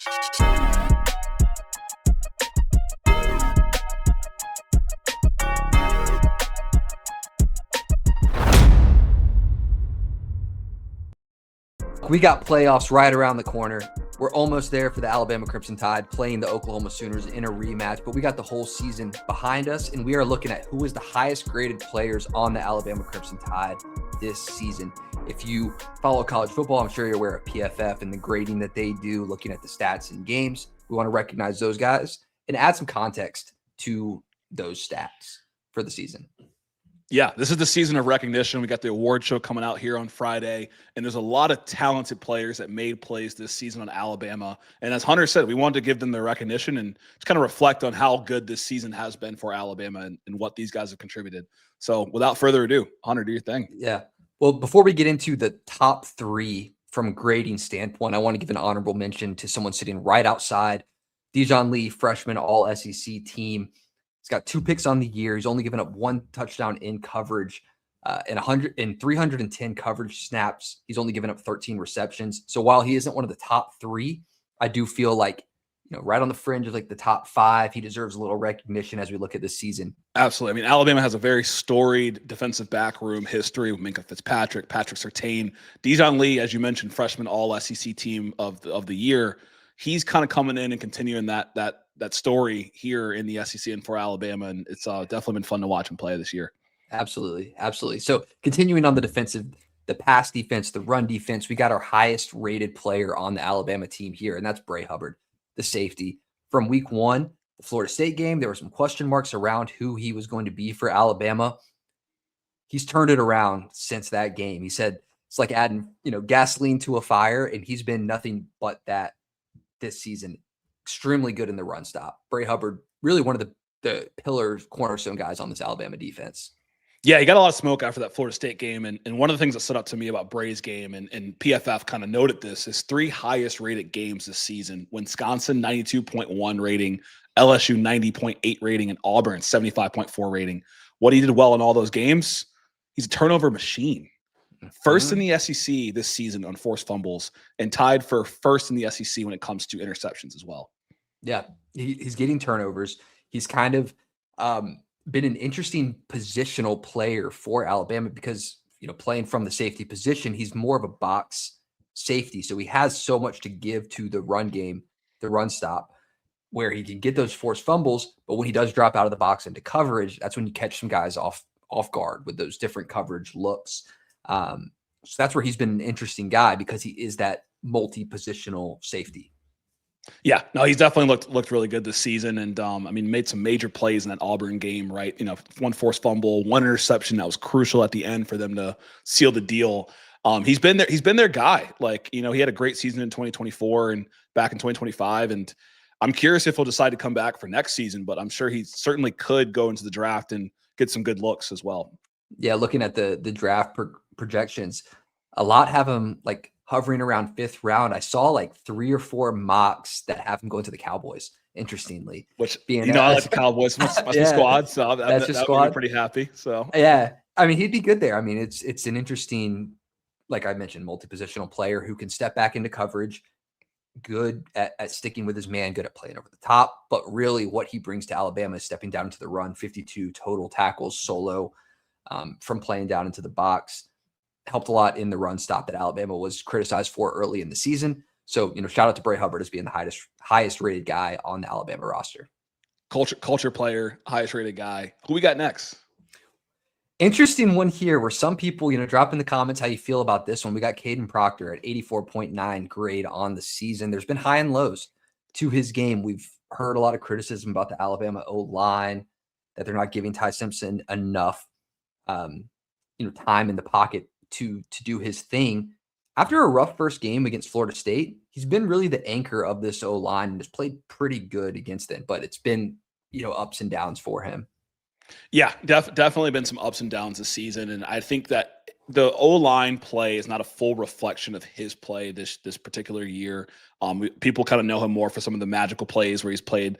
We got playoffs right around the corner. We're almost there for the Alabama Crimson Tide playing the Oklahoma Sooners in a rematch, but we got the whole season behind us, and we are looking at who is the highest graded players on the Alabama Crimson Tide this season. If you follow college football, I'm sure you're aware of PFF and the grading that they do, looking at the stats in games. We want to recognize those guys and add some context to those stats for the season. Yeah, this is the season of recognition. We got the award show coming out here on Friday, and there's a lot of talented players that made plays this season on Alabama. And as Hunter said, we wanted to give them their recognition and just kind of reflect on how good this season has been for Alabama and what these guys have contributed. So without further ado, Hunter, do your thing. Yeah. Well, before we get into the top three from a grading standpoint, I want to give an honorable mention to someone sitting right outside. Dijon Lee, freshman all-SEC team. He's got 2 picks on the year. He's only given up 1 touchdown in coverage and 310 coverage snaps. He's only given up 13 receptions. So while he isn't one of the top 3, I do feel like, right on the fringe of like the top 5, he deserves a little recognition as we look at this season. Absolutely. I mean, Alabama has a very storied defensive backroom history with Minkah Fitzpatrick, Patrick Surtain, Dijon Lee, as you mentioned, freshman all-SEC team of the year. He's kind of coming in and continuing that story here in the SEC and for Alabama, and it's definitely been fun to watch him play this year. Absolutely. So continuing on the pass defense, the run defense, we got our highest rated player on the Alabama team here, and that's Bray Hubbard, the safety. From week 1, the Florida State game, there were some question marks around who he was going to be for Alabama. He's turned it around since that game. He said it's like adding, gasoline to a fire, and he's been nothing but that this season. Extremely good in the run stop. Bray Hubbard, really one of the pillars, cornerstone guys on this Alabama defense. Yeah, he got a lot of smoke after that Florida State game. And one of the things that stood out to me about Bray's game, and PFF kind of noted this, his 3 highest rated games this season: Wisconsin 92.1 rating, LSU 90.8 rating, and Auburn 75.4 rating. What he did well in all those games, he's a turnover machine. First in the SEC this season on forced fumbles, and tied for first in the SEC when it comes to interceptions as well. Yeah, he's getting turnovers. He's kind of been an interesting positional player for Alabama because, playing from the safety position, he's more of a box safety. So he has so much to give to the run game, the run stop, where he can get those forced fumbles. But when he does drop out of the box into coverage, that's when you catch some guys off guard with those different coverage looks. So that's where he's been an interesting guy because he is that multi-positional safety. Yeah, no, he's definitely looked really good this season, and made some major plays in that Auburn game. Right, 1 forced fumble, 1 interception that was crucial at the end for them to seal the deal. He's been their guy. He had a great season in 2024 and back in 2025, and I'm curious if he'll decide to come back for next season. But I'm sure he certainly could go into the draft and get some good looks as well. Yeah, looking at the draft projections, a lot have him hovering around 5th round. I saw 3 or 4 mocks that have him going to the Cowboys. Interestingly, which I like the Cowboys, my squad, so that's your squad. Would be pretty happy. So yeah, he'd be good there. It's an interesting, like I mentioned, multi-positional player who can step back into coverage, good at sticking with his man, good at playing over the top. But really, what he brings to Alabama is stepping down into the run, 52 total tackles solo from playing down into the box. Helped a lot in the run stop that Alabama was criticized for early in the season. So, shout out to Bray Hubbard as being the highest rated guy on the Alabama roster. Culture player, highest rated guy. Who we got next? Interesting one here where some people, drop in the comments how you feel about this one. We got Kadyn Proctor at 84.9 grade on the season. There's been high and lows to his game. We've heard a lot of criticism about the Alabama O-line, that they're not giving Ty Simpson enough, time in the pocket to do his thing. After a rough first game against Florida State, he's been really the anchor of this O-line and has played pretty good against it, but it's been, ups and downs for him. Yeah, definitely been some ups and downs this season. And I think that the O-line play is not a full reflection of his play this particular year. People kind of know him more for some of the magical plays where he's played,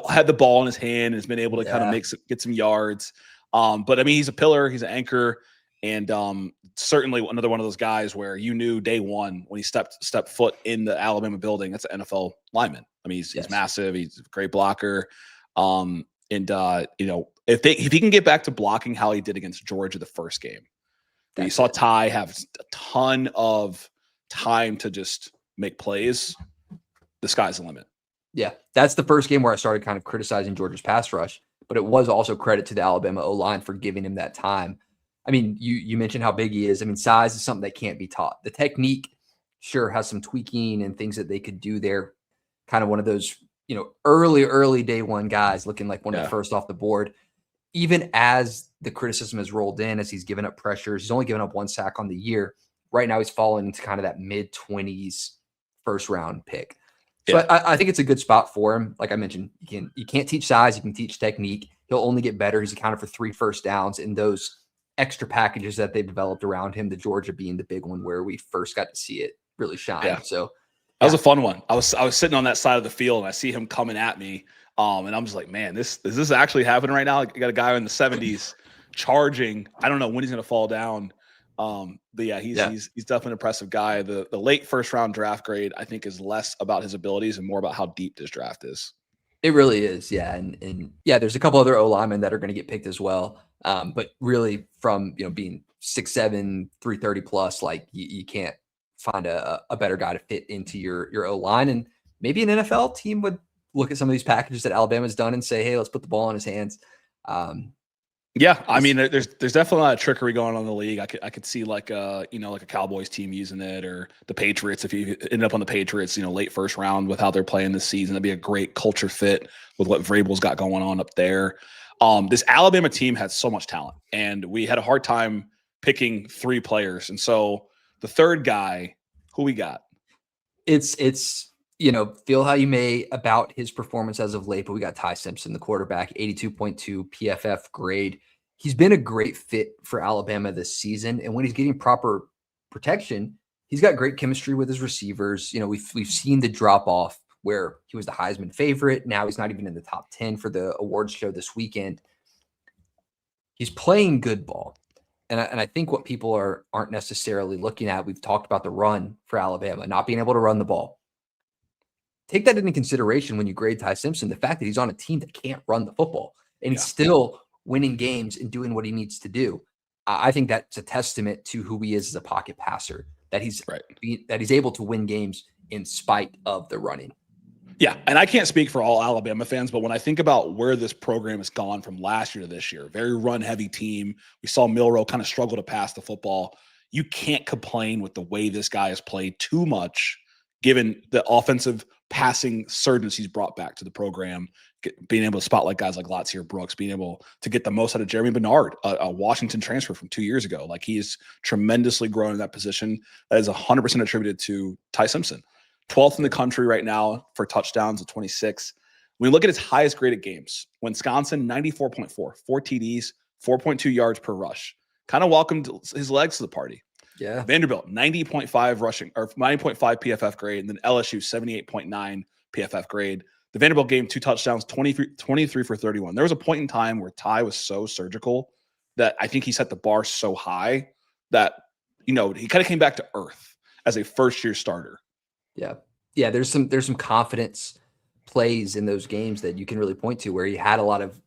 had the ball in his hand and has been able to kind of get some yards. But he's a pillar, he's an anchor. And certainly another one of those guys where you knew day one when he stepped foot in the Alabama building, that's an NFL lineman. I mean, he's massive. He's a great blocker. If he can get back to blocking how he did against Georgia the first game, you saw Ty have a ton of time to just make plays, the sky's the limit. Yeah, that's the first game where I started kind of criticizing Georgia's pass rush, but it was also credit to the Alabama O-line for giving him that time. I mean, you mentioned how big he is. I mean, size is something that can't be taught. The technique, sure, has some tweaking and things that they could do there. Kind of one of those, early day one guys looking like one of the first off the board. Even as the criticism has rolled in, as he's given up pressures, he's only given up 1 sack on the year. Right now, he's fallen into kind of that mid-20s first-round pick. So I think it's a good spot for him. Like I mentioned, you can't teach size, you can teach technique. He'll only get better. He's accounted for 3 first downs in those extra packages that they developed around him, the Georgia being the big one where we first got to see it really shine. Yeah. So that was a fun one. I was sitting on that side of the field and I see him coming at me. And I'm just like, man, is this actually happening right now? I got a guy in the 70s charging. I don't know when he's going to fall down. But yeah, he's definitely an impressive guy. The late first round draft grade, I think, is less about his abilities and more about how deep this draft is. It really is. Yeah. And there's a couple other O linemen that are going to get picked as well. But really from, being 6'7", 330 plus, like you can't find a better guy to fit into your O line. And maybe an NFL team would look at some of these packages that Alabama's done and say, hey, let's put the ball in his hands. Yeah, I mean, there's definitely a lot of trickery going on in the league. I could see like a Cowboys team using it, or the Patriots. If you end up on the Patriots, late first round with how they're playing this season, that'd be a great culture fit with what Vrabel's got going on up there. This Alabama team had so much talent, and we had a hard time picking 3 players. And so the third guy, who we got? It's feel how you may about his performance as of late, but we got Ty Simpson, the quarterback, 82.2 PFF grade. He's been a great fit for Alabama this season. And when he's getting proper protection, he's got great chemistry with his receivers. We've seen the drop off where he was the Heisman favorite. Now he's not even in the top 10 for the awards show this weekend. He's playing good ball. And I think what people aren't necessarily looking at, we've talked about the run for Alabama, not being able to run the ball. Take that into consideration when you grade Ty Simpson, the fact that he's on a team that can't run the football and he's still winning games and doing what he needs to do. I think that's a testament to who he is as a pocket passer, that he's able to win games in spite of the running. Yeah, and I can't speak for all Alabama fans, but when I think about where this program has gone from last year to this year, very run-heavy team. We saw Milroe kind of struggle to pass the football. You can't complain with the way this guy has played too much, given the offensive passing surges he's brought back to the program, being able to spotlight guys like Latsier Brooks, being able to get the most out of Jeremy Bernard, a Washington transfer from 2 years ago. Like, he is tremendously grown in that position. That is 100% attributed to Ty Simpson. 12th in the country right now for touchdowns at 26. When we look at his highest graded games, Wisconsin, 94.4, 4 TDs, 4.2 yards per rush. Kind of welcomed his legs to the party. Yeah. Vanderbilt, 90.5 rushing, or 90.5 PFF grade, and then LSU, 78.9 PFF grade. The Vanderbilt game, 2 touchdowns, 23 for 31. There was a point in time where Ty was so surgical that I think he set the bar so high that, he kind of came back to earth as a first-year starter. Yeah. There's some confidence plays in those games that you can really point to where he had a lot of,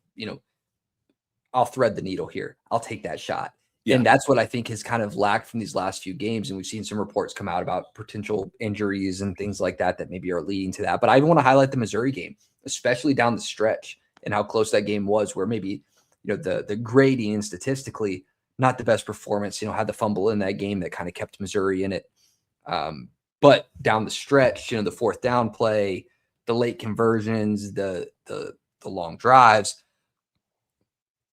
I'll thread the needle here. I'll take that shot. Yeah. And that's what I think has kind of lacked from these last few games. And we've seen some reports come out about potential injuries and things like that maybe are leading to that. But I want to highlight the Missouri game, especially down the stretch, and how close that game was, where maybe, the grading and statistically not the best performance, had the fumble in that game that kind of kept Missouri in it. But down the stretch, the 4th down play, the late conversions, the long drives,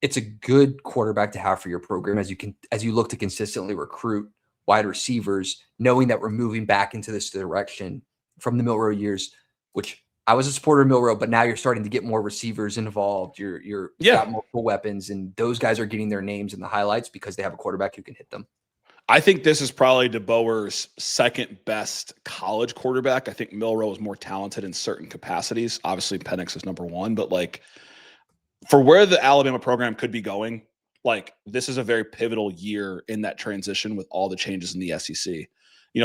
it's a good quarterback to have for your program as you look to consistently recruit wide receivers, knowing that we're moving back into this direction from the Milroe years, which I was a supporter of Milroe, but now you're starting to get more receivers involved. You're got multiple weapons, and those guys are getting their names in the highlights because they have a quarterback who can hit them. I think this is probably DeBoer's second best college quarterback. I think Milroe is more talented in certain capacities. Obviously, Penix is number 1, but for where the Alabama program could be going, like this is a very pivotal year in that transition with all the changes in the SEC.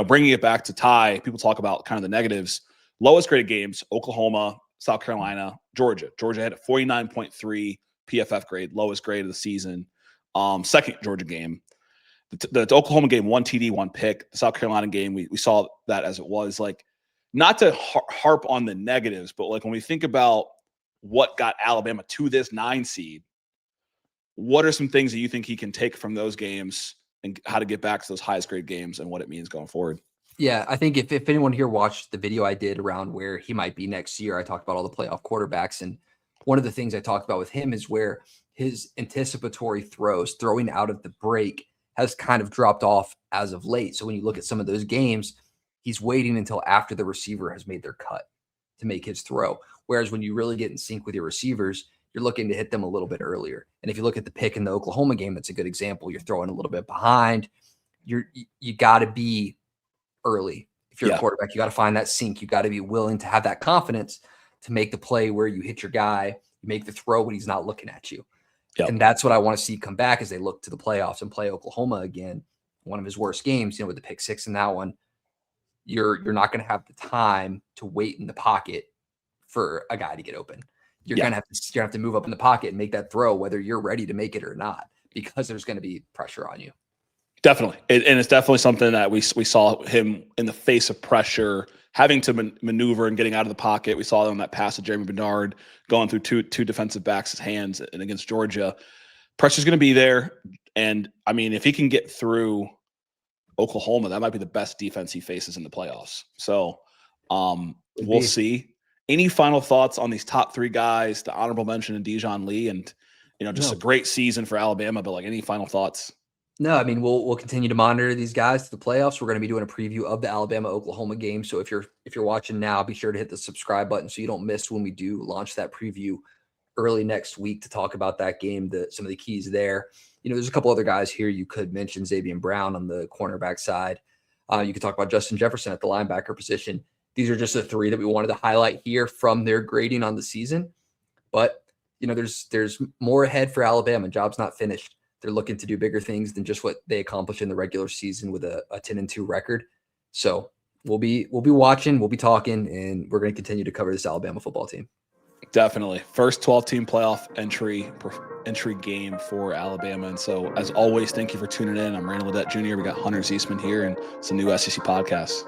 Bringing it back to Ty, people talk about kind of the negatives. Lowest graded games: Oklahoma, South Carolina, Georgia. Georgia had a 49.3 PFF grade, lowest grade of the season. Second Georgia game. The Oklahoma game, 1 TD, 1 pick. The South Carolina game, we saw that as it was. Like, not to harp on the negatives, but like when we think about what got Alabama to this 9 seed, what are some things that you think he can take from those games and how to get back to those highest grade games and what it means going forward? Yeah, I think if anyone here watched the video I did around where he might be next year, I talked about all the playoff quarterbacks. And one of the things I talked about with him is where his anticipatory throws, throwing out of the break, has kind of dropped off as of late. So when you look at some of those games, he's waiting until after the receiver has made their cut to make his throw. Whereas when you really get in sync with your receivers, you're looking to hit them a little bit earlier. And if you look at the pick in the Oklahoma game, that's a good example. You're throwing a little bit behind. You got to be early. If you're a quarterback, you got to find that sync. You got to be willing to have that confidence to make the play where you hit your guy, you make the throw when he's not looking at you. Yep. And that's what I want to see come back as they look to the playoffs and play Oklahoma again. One of his worst games, with the pick 6 in that one, you're not going to have the time to wait in the pocket for a guy to get open. You're going to have to move up in the pocket and make that throw, whether you're ready to make it or not, because there's going to be pressure on you. Definitely. And it's definitely something that we saw him in the face of pressure, having to maneuver and getting out of the pocket. We saw on that pass to Jeremy Bernard going through two defensive backs' hands and against Georgia. Pressure's going to be there. And, I mean, if he can get through Oklahoma, that might be the best defense he faces in the playoffs. So we'll see. Any final thoughts on these top 3 guys, the honorable mention in Dijon Lee, and, a great season for Alabama, but like any final thoughts? No, I mean, we'll continue to monitor these guys to the playoffs. We're going to be doing a preview of the Alabama-Oklahoma game. So if you're watching now, be sure to hit the subscribe button so you don't miss when we do launch that preview early next week to talk about that game, some of the keys there. There's a couple other guys here you could mention. Xavier Brown on the cornerback side. You could talk about Justin Jefferson at the linebacker position. These are just the 3 that we wanted to highlight here from their grading on the season. But, there's more ahead for Alabama. Job's not finished. They're looking to do bigger things than just what they accomplished in the regular season with a 10-2 record. So we'll be watching, we'll be talking, and we're going to continue to cover this Alabama football team. Definitely. First 12-team playoff entry game for Alabama. And so, as always, thank you for tuning in. I'm Randall Ledet Jr. We got Hunter Ziesman here, and it's a new SEC podcast.